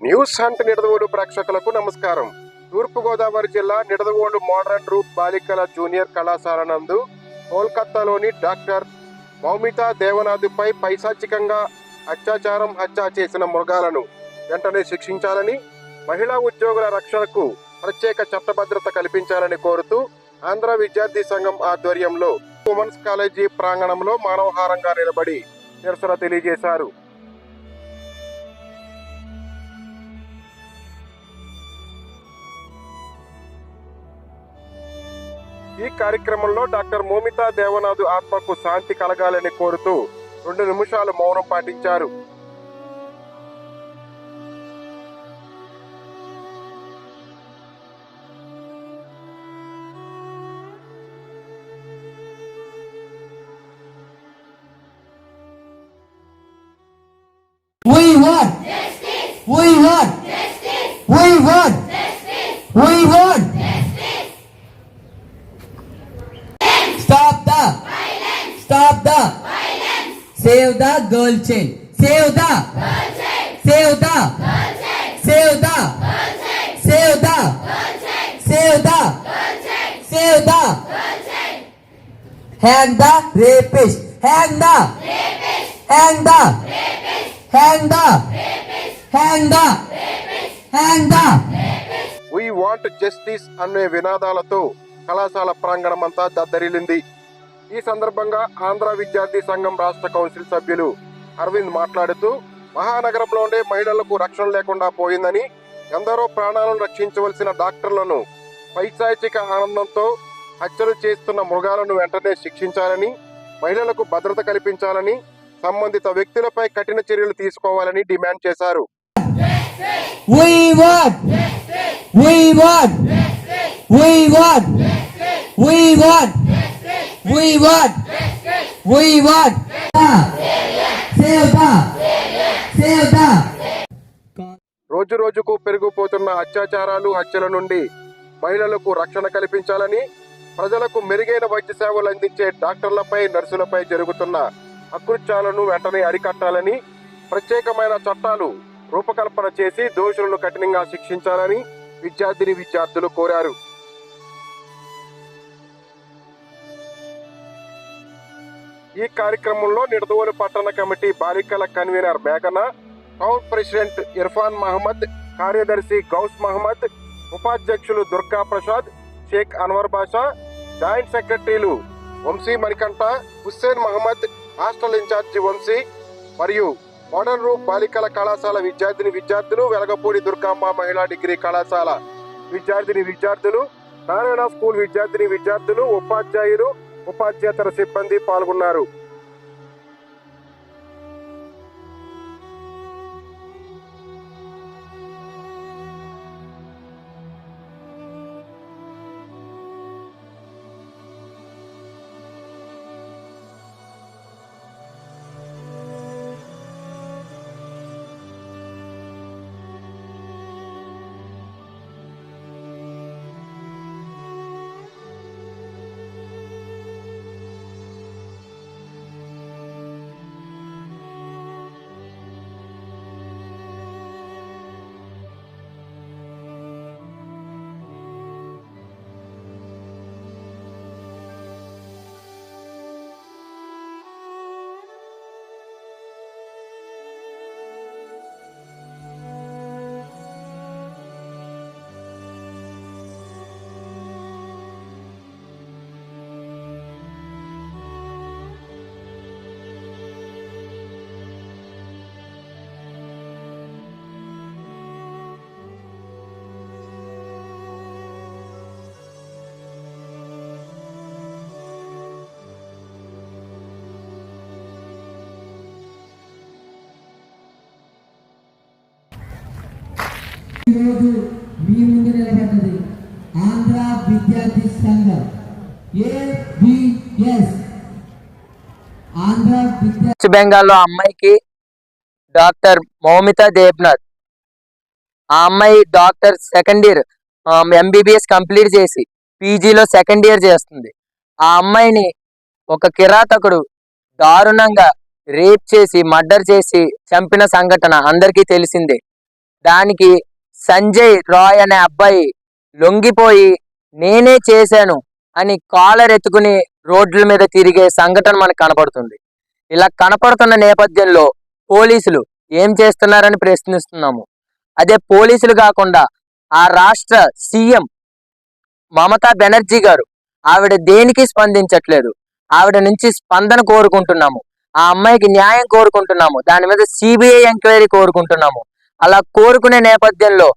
News hunt Nidadavolu ప్రేక్షకులకు నమస్కారం. తూర్పుగోదావరి జిల్లా నిడదవోలు మోడర్న్ రూప్ బాలికల జూనియర్ కళాశాల నందు కోల్కతాలోని డాక్టర్ మౌమితా దేవనాథ్పై పైశాచికంగా హత్య చేసిన మృగాలను వెంటనే శిక్షించాలని, మహిళా ఉద్యోగుల రక్షణకు ప్రత్యేక చట్టభద్రత కల్పించాలని కోరుతూ ఆంధ్ర విద్యార్థి సంఘం ఆధ్వర్యంలో ఉమెన్స్ కాలేజీ ప్రాంగణంలో మానవహారంగా నిలబడి నిరసన తెలియజేశారు. ఈ కార్యక్రమంలో డాక్టర్ మౌమితా దేవనాథ్ ఆత్మకు శాంతి కలగాలని కోరుతూ 2 నిమిషాలు మౌనం పాటించారు. We want justice. We want justice. We want justice. We want justice. Stop the violence. Stop the violence. Save the girl child. Save the girl child. Save the girl child. Save the girl child. Save the girl child. Save the girl child. Save the girl child. Hang the rapist. Hang the rapist. Hang the rapist. Hang the rapist. Hang the rapist. Hang the rapist. We want justice అనే వినాదాలతో కళాశాల ప్రాంగణమంతా దద్దరిల్లింది. ఈ సందర్భంగా ఆంధ్ర విద్యార్థి సంఘం రాష్ట్ర council సభ్యులు అరవింద్ మాట్లాడుతూ, మహానగరంలోనే మహిళలకు రక్షణ లేకుండా పోయిందని, ఎందరో ప్రాణాలను రక్షించవలసిన డాక్టర్లను పైశాచిక ఆనందంతో హత్యలు చేస్తున్న మృగాలను వెంటనే శిక్షించాలని, మహిళలకు భద్రత కల్పించాలని, సంబంధిత వ్యక్తులపై కఠిన చర్యలు తీసుకోవాలని డిమాండ్ చేశారు. We want we want we want we want we want we want save the రోజు రోజుకు పెరిగిపోతున్న అత్యాచారాలు, హత్యల నుండి మహిళలకు రక్షణ కల్పించాలని, ప్రజలకు మెరుగైన వైద్య సేవలు అందించే డాక్టర్లపై, నర్సులపై జరుగుతున్న అకృత్యాలను వెంటనే అరికట్టాలని, ప్రత్యేకమైన చట్టాలు రూపకల్పన చేసి దోషులను కఠినంగా శిక్షించాలని విద్యార్థులు కోరారు. ఈ కార్యక్రమంలో నిడదవోలు పట్టణ కమిటీ బాలికల కన్వీనర్ మేఘన, టౌన్ ప్రెసిడెంట్ ఇర్ఫాన్ మహమ్మద్, కార్యదర్శి గౌస్ మహమ్మద్, ఉపాధ్యక్షులు దుర్గా ప్రసాద్, షేక్ అన్వర్ బాషా, జాయింట్ సెక్రటరీలు వంశీ మణికంఠ, హుస్సేన్ మహమ్మద్, హాస్టల్ ఇన్ఛార్జి వంశీ మరియు మోడర్న్ రూప్ బాలికల కళాశాల విద్యార్థులు, వెలగపూడి దుర్గాంబ మహిళా డిగ్రీ కళాశాల విద్యార్థులు, నారాయణ స్కూల్ విద్యార్థులు, ఉపాధ్యాయులు, ఉపాధ్యేతర సిబ్బంది పాల్గొన్నారు. ఈరోజు మీ ముందు నిలబడ్డది ఆంధ్ర విద్యార్థి సంఘం AVS. ఆంధ్ర వెస్ట్ బెంగాల్లో అమ్మాయికి డాక్టర్ మౌమితా దేవనాథ్, ఆ అమ్మాయి doctor second year MBBS complete చేసి పీజీలో సెకండ్ ఇయర్ చేస్తుంది. ఆ అమ్మాయిని ఒక కిరాతకుడు దారుణంగా రేప్ చేసి మర్డర్ చేసి చంపిన సంఘటన అందరికీ తెలిసిందే. దానికి సంజయ్ రాయ్ అనే అబ్బాయి లొంగిపోయి నేనే చేశాను అని కాలర్ ఎత్తుకుని రోడ్ల మీద తిరిగే సంఘటన మనకు కనపడుతుంది. ఇలా కనపడుతున్న నేపథ్యంలో పోలీసులు ఏం చేస్తున్నారని ప్రశ్నిస్తున్నాము. అదే పోలీసులు కాకుండా ఆ రాష్ట్ర సీఎం మమతా బెనర్జీ గారు, ఆవిడ దేనికి స్పందించట్లేదు. ఆవిడ నుంచి స్పందన కోరుకుంటున్నాము. ఆ అమ్మాయికి న్యాయం కోరుకుంటున్నాము. దాని మీద సిబిఐ ఎంక్వైరీ కోరుకుంటున్నాము. అలా కోరుకునే నేపథ్యంలో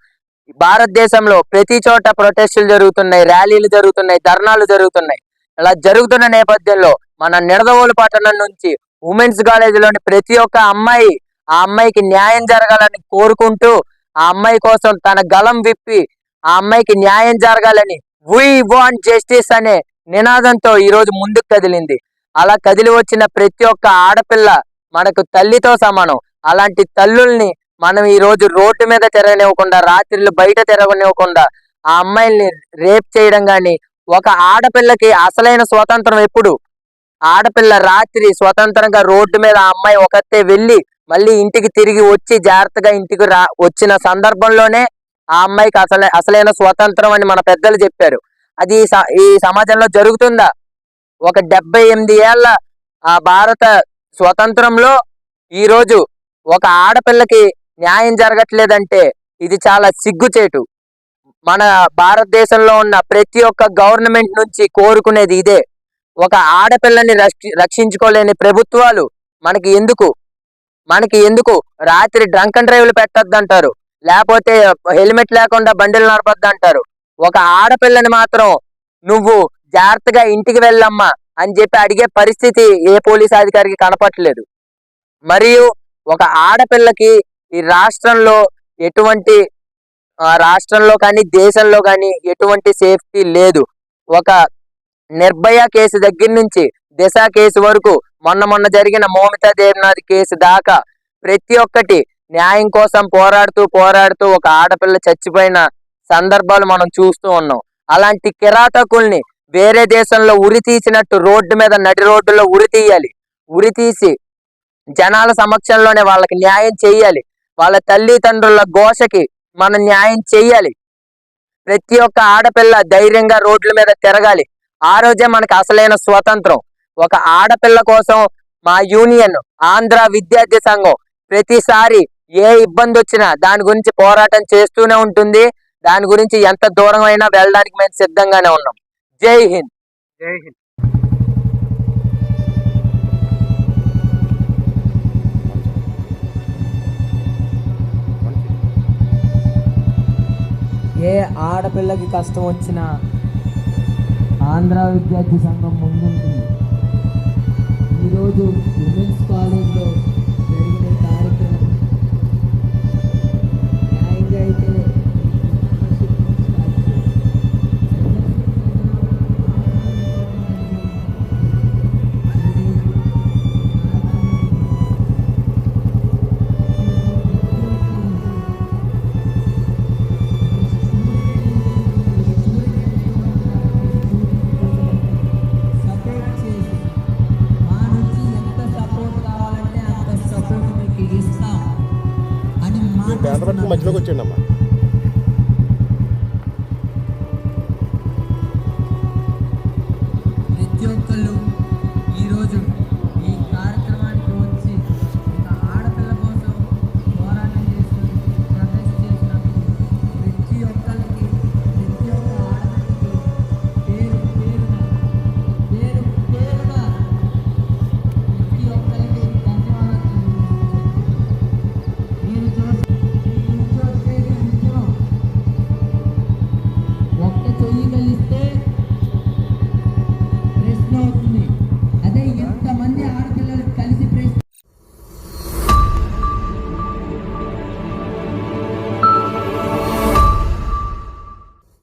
భారతదేశంలో ప్రతి చోట ప్రొటెస్టులు జరుగుతున్నాయి, ర్యాలీలు జరుగుతున్నాయి, ధర్నాలు జరుగుతున్నాయి. ఇలా జరుగుతున్న నేపథ్యంలో మన నిడదవోలు పట్టణం నుంచి ఉమెన్స్ కాలేజీలోని ప్రతి ఒక్క అమ్మాయి ఆ అమ్మాయికి న్యాయం జరగాలని కోరుకుంటూ ఆ అమ్మాయి కోసం తన గలం విప్పి ఆ అమ్మాయికి న్యాయం జరగాలని వీ వాంట్ జస్టిస్ అనే నినాదంతో ఈ రోజు ముందుకు కదిలింది. అలా కదిలి వచ్చిన ప్రతి ఒక్క ఆడపిల్ల మనకు తల్లితో సమానం. అలాంటి తల్లుల్ని మనం ఈ రోజు రోడ్డు మీద తిరగనివ్వకుండా, రాత్రిళ్ళు బయట తిరగనివ్వకుండా ఆ అమ్మాయిల్ని రేప్ చేయడం గాని, ఒక ఆడపిల్లకి అసలైన స్వతంత్రం ఎప్పుడు? ఆడపిల్ల రాత్రి స్వతంత్రంగా రోడ్డు మీద ఆ అమ్మాయి ఒకతే వెళ్ళి మళ్ళీ ఇంటికి తిరిగి వచ్చి జాగ్రత్తగా ఇంటికి వచ్చిన సందర్భంలోనే ఆ అమ్మాయికి అసలైన స్వతంత్రం అని మన పెద్దలు చెప్పారు. అది ఈ సమాజంలో జరుగుతుందా? ఒక 78 ఏళ్ల ఆ భారత స్వతంత్రంలో ఈ రోజు ఒక ఆడపిల్లకి న్యాయం జరగట్లేదంటే ఇది చాలా సిగ్గుచేటు. మన భారతదేశంలో ఉన్న ప్రతి ఒక్క గవర్నమెంట్ నుంచి కోరుకునేది ఇదే. ఒక ఆడపిల్లని రక్షించుకోలేని ప్రభుత్వాలు మనకి ఎందుకు రాత్రి డ్రంక్ అండ్ డ్రైవ్లు పెట్టద్దంటారు, లేకపోతే హెల్మెట్ లేకుండా బండిలు నడపద్దంటారు. ఒక ఆడపిల్లని మాత్రం నువ్వు జాగ్రత్తగా ఇంటికి వెళ్ళమ్మా అని చెప్పి అడిగే పరిస్థితి ఏ పోలీస్ అధికారికి కనపట్లేదు. మరియు ఒక ఆడపిల్లకి ఈ రాష్ట్రంలో కానీ దేశంలో కానీ ఎటువంటి సేఫ్టీ లేదు. ఒక నిర్భయ కేసు దగ్గర నుంచి దిశ కేసు వరకు, మొన్న జరిగిన మౌమితా దేబ్నాథ్ కేసు దాకా ప్రతి ఒక్కటి న్యాయం కోసం పోరాడుతూ ఒక ఆడపిల్ల చచ్చిపోయిన సందర్భాలు మనం చూస్తూ ఉన్నాం. అలాంటి కిరాతకుల్ని వేరే దేశంలో ఉరి తీసినట్టు రోడ్డు మీద నడి రోడ్డులో ఉరి తీసి జనాల సమక్షంలోనే వాళ్ళకి న్యాయం చెయ్యాలి. వాళ్ళ తల్లిదండ్రుల ఘోషకి మనం న్యాయం చెయ్యాలి. ప్రతి ఒక్క ఆడపిల్ల ధైర్యంగా రోడ్ల మీద తిరగాలి. ఆ రోజే మనకు అసలైన స్వతంత్రం. ఒక ఆడపిల్ల కోసం మా యూనియన్ ఆంధ్ర విద్యార్థి సంఘం ప్రతిసారి ఏ ఇబ్బంది వచ్చినా దాని గురించి పోరాటం చేస్తూనే ఉంటుంది. దాని గురించి ఎంత దూరం అయినా వెళ్ళడానికి మేము సిద్ధంగానే ఉన్నాం. జై హింద్. జై హింద్. ఏ ఆడపిల్లకి కష్టం వచ్చినా ఆంధ్ర విద్యార్థి సంఘం ముందుంటుంది. ఈరోజు ఉమెన్స్ కాలేజ్లో జరిగిన కార్యక్రమం న్యాయంగా అయితే బ్యానర్ పట్టుకుని మధ్యలోకి వచ్చేయండి అమ్మా.